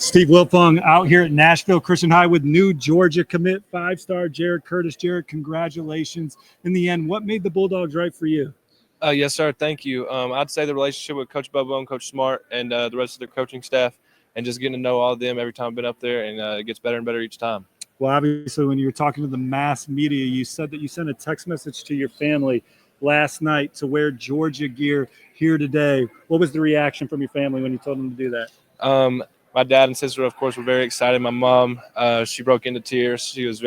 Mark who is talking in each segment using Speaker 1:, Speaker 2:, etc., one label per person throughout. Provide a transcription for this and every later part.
Speaker 1: Steve Wiltfong out here at Nashville Christian High with new Georgia commit, five-star Jared Curtis. Jared, congratulations. In the end, what made the Bulldogs right for you?
Speaker 2: Yes, sir. Thank you. I'd say the relationship with Coach Bobo and Coach Smart and the rest of their coaching staff, and just getting to know all of them every time I've been up there, and it gets better and better each time.
Speaker 1: Well, obviously, when you were talking to the mass media, you said that you sent a text message to your family last night to wear Georgia gear here today. What was the reaction from your family when you told them to do that?
Speaker 2: My dad and sister, of course, were very excited. My mom, she broke into tears. She was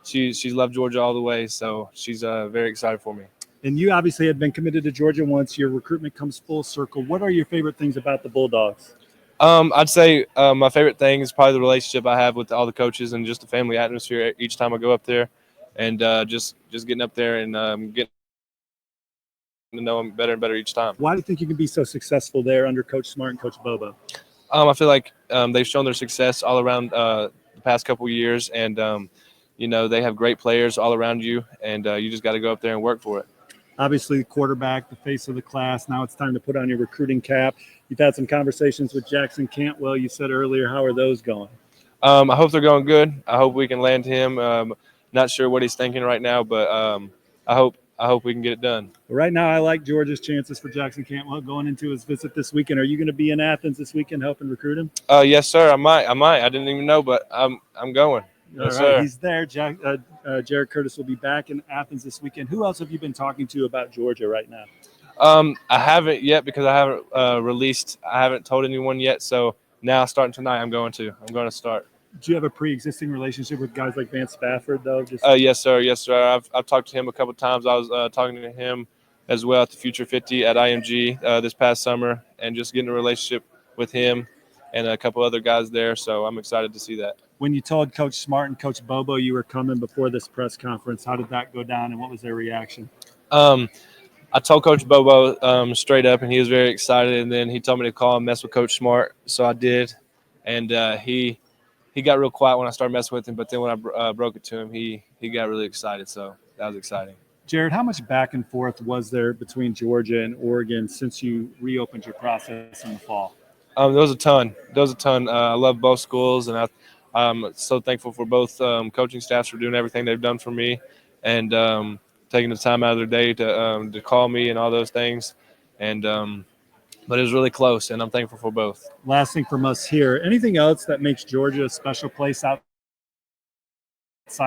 Speaker 2: she's loved Georgia all the way, so she's very excited for me.
Speaker 1: And you obviously had been committed to Georgia once. Your recruitment comes full circle. What are your favorite things about the Bulldogs?
Speaker 2: I'd say my favorite thing is probably the relationship I have with all the coaches and just the family atmosphere each time I go up there, and just getting up there and getting to know them better and better each time.
Speaker 1: Why do you think you can be so successful there under Coach Smart and Coach Bobo?
Speaker 2: I feel like they've shown their success all around the past couple of years, and they have great players all around you, and you just got to go up there and work for it.
Speaker 1: Obviously, the quarterback, the face of the class. Now it's time to put on your recruiting cap. You've had some conversations with Jackson Cantwell. You said earlier, how are those going?
Speaker 2: I hope they're going good. I hope we can land him. Not sure what he's thinking right now, but I hope we can get it done.
Speaker 1: Right now, I like Georgia's chances for Jackson Cantwell going into his visit this weekend. Are you going to be in Athens this weekend helping recruit him?
Speaker 2: Yes, sir. I might. I didn't even know, but I'm going. Yes,
Speaker 1: all right,
Speaker 2: sir.
Speaker 1: He's there. Jared Curtis will be back in Athens this weekend. Who else have you been talking to about Georgia right now?
Speaker 2: I haven't yet because I haven't I haven't told anyone yet. So now starting tonight, I'm going to start.
Speaker 1: Do you have a pre-existing relationship with guys like Vance Spafford, though?
Speaker 2: Yes, sir. Yes, sir. I've talked to him a couple of times. I was talking to him as well at the Future 50 at IMG this past summer, and just getting a relationship with him and a couple other guys there. So I'm excited to see that.
Speaker 1: When you told Coach Smart and Coach Bobo you were coming before this press conference, how did that go down, and what was their reaction?
Speaker 2: I told Coach Bobo straight up, and he was very excited. And then he told me to call and mess with Coach Smart, so I did. And he got real quiet when I started messing with him, but then when I broke it to him, he got really excited. So that was exciting.
Speaker 1: Jared, how much back and forth was there between Georgia and Oregon since you reopened your process in the fall?
Speaker 2: There was a ton. I love both schools, and I'm so thankful for both coaching staffs for doing everything they've done for me, and taking the time out of their day to call me and all those things. And but it was really close, and I'm thankful for both.
Speaker 1: Last thing from us here, anything else that makes Georgia a special place outside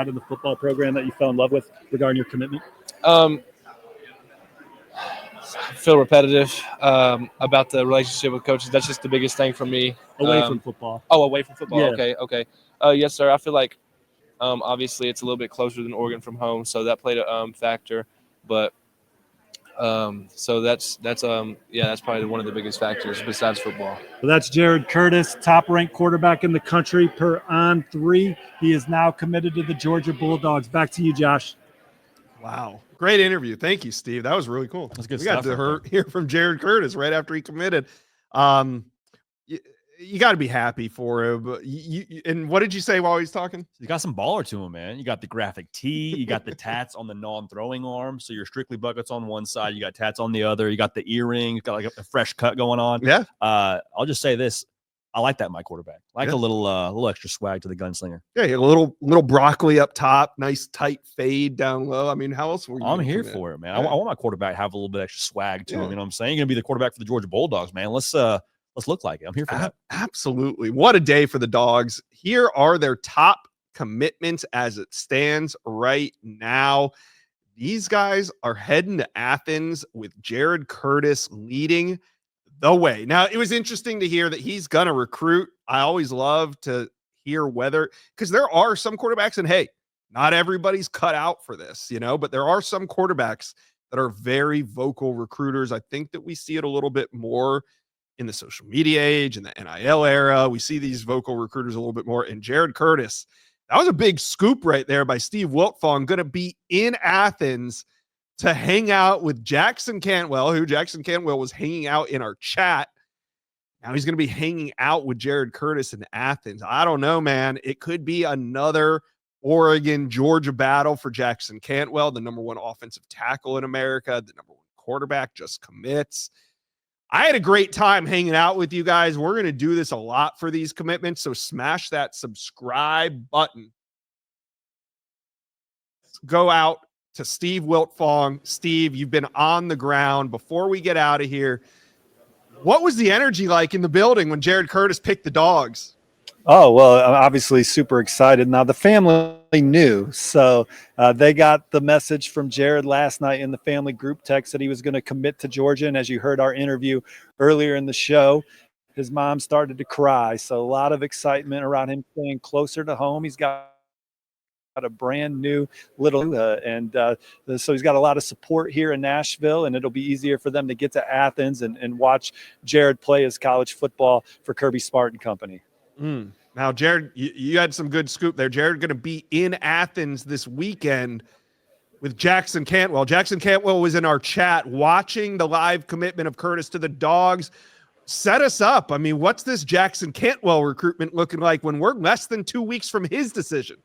Speaker 1: of the football program that you fell in love with regarding your commitment?
Speaker 2: I feel repetitive about the relationship with coaches. That's just the biggest thing for me.
Speaker 1: Away from football.
Speaker 2: Oh, away from football.
Speaker 1: Yeah.
Speaker 2: Okay. Yes, sir. I feel like obviously it's a little bit closer than Oregon from home, so that played a factor. But so that's probably one of the biggest factors besides football.
Speaker 1: Well, that's Jared Curtis, top-ranked quarterback in the country per On3. He is now committed to the Georgia Bulldogs. Back to you, Josh.
Speaker 3: Wow. Great interview. Thank you, Steve. That was really cool.
Speaker 4: That's good
Speaker 3: we
Speaker 4: stuff.
Speaker 3: got to hear from Jared Curtis right after he committed. You got to be happy for him. But and what did you say while he was talking?
Speaker 4: You got some baller to him, man. You got the graphic tee. You got the tats on the non-throwing arm. So you're strictly buckets on one side. You got tats on the other. You got the earrings. Got like a fresh cut going on.
Speaker 3: Yeah.
Speaker 4: I'll just say this. I like that in my quarterback. I like a little extra swag to the gunslinger.
Speaker 3: Yeah, a little broccoli up top, nice tight fade down low. I mean, how else were you?
Speaker 4: I'm here for it, man. Yeah. I want my quarterback to have a little bit extra swag to him. You know what I'm saying? You're gonna be the quarterback for the Georgia Bulldogs, man. Let's look like it. I'm here for that.
Speaker 3: Absolutely. What a day for the Dogs. Here are their top commitments as it stands right now. These guys are heading to Athens with Jared Curtis leading the way. Now, it was interesting to hear that he's going to recruit. I always love to hear whether, because there are some quarterbacks, and hey, not everybody's cut out for this, but there are some quarterbacks that are very vocal recruiters. I think that we see it a little bit more in the social media age, in the NIL era. We see these vocal recruiters a little bit more. And Jared Curtis, that was a big scoop right there by Steve Wiltfong, going to be in Athens to hang out with Jackson Cantwell, who Jackson Cantwell was hanging out in our chat. Now he's going to be hanging out with Jared Curtis in Athens. I don't know, man. It could be another Oregon-Georgia battle for Jackson Cantwell, the #1 offensive tackle in America, the #1 quarterback, just commits. I had a great time hanging out with you guys. We're going to do this a lot for these commitments. So smash that subscribe button. Go out to Steve Wiltfong. Steve, you've been on the ground. Before we get out of here, what was the energy like in the building when Jared Curtis picked the Dogs?
Speaker 1: Oh, well, I'm obviously super excited. Now, the family knew. So they got the message from Jared last night in the family group text that he was going to commit to Georgia. And as you heard our interview earlier in the show, his mom started to cry. So a lot of excitement around him staying closer to home. He's got a brand new little so he's got a lot of support here in Nashville, and it'll be easier for them to get to Athens and watch Jared play his college football for Kirby Smart and company.
Speaker 3: Now, Jared, you had some good scoop there. Jared going to be in Athens this weekend with Jackson Cantwell. Jackson Cantwell was in our chat watching the live commitment of Curtis to the Dogs. Set us up. I mean, what's this Jackson Cantwell recruitment looking like when we're less than 2 weeks from his decision?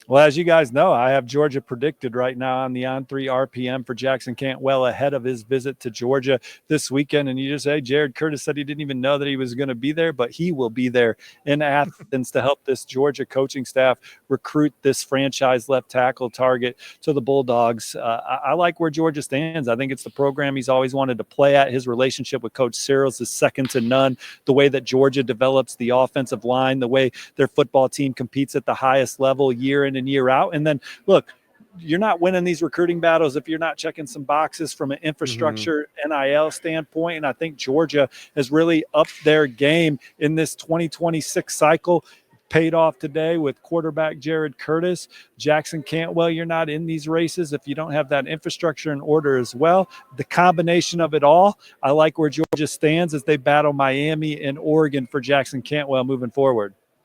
Speaker 1: Well, as you guys know, I have Georgia predicted right now on the On3 RPM for Jackson Cantwell ahead of his visit to Georgia this weekend. And you just say, Jared Curtis said he didn't even know that he was going to be there, but he will be there in Athens to help this Georgia coaching staff recruit this franchise left tackle target to the Bulldogs. I like where Georgia stands. I think it's the program he's always wanted to play at. His relationship with Coach Searles is second to none. The way that Georgia develops the offensive line, the way their football team competes at the highest level year in and year out. And then look, you're not winning these recruiting battles if you're not checking some boxes from an infrastructure NIL standpoint. And I think Georgia has really upped their game in this 2026 cycle. Paid off today with quarterback Jared Curtis. Jackson Cantwell, you're not in these races if you don't have that infrastructure in order as well. The combination of it all, I like where Georgia stands as they battle Miami and Oregon for Jackson Cantwell moving forward.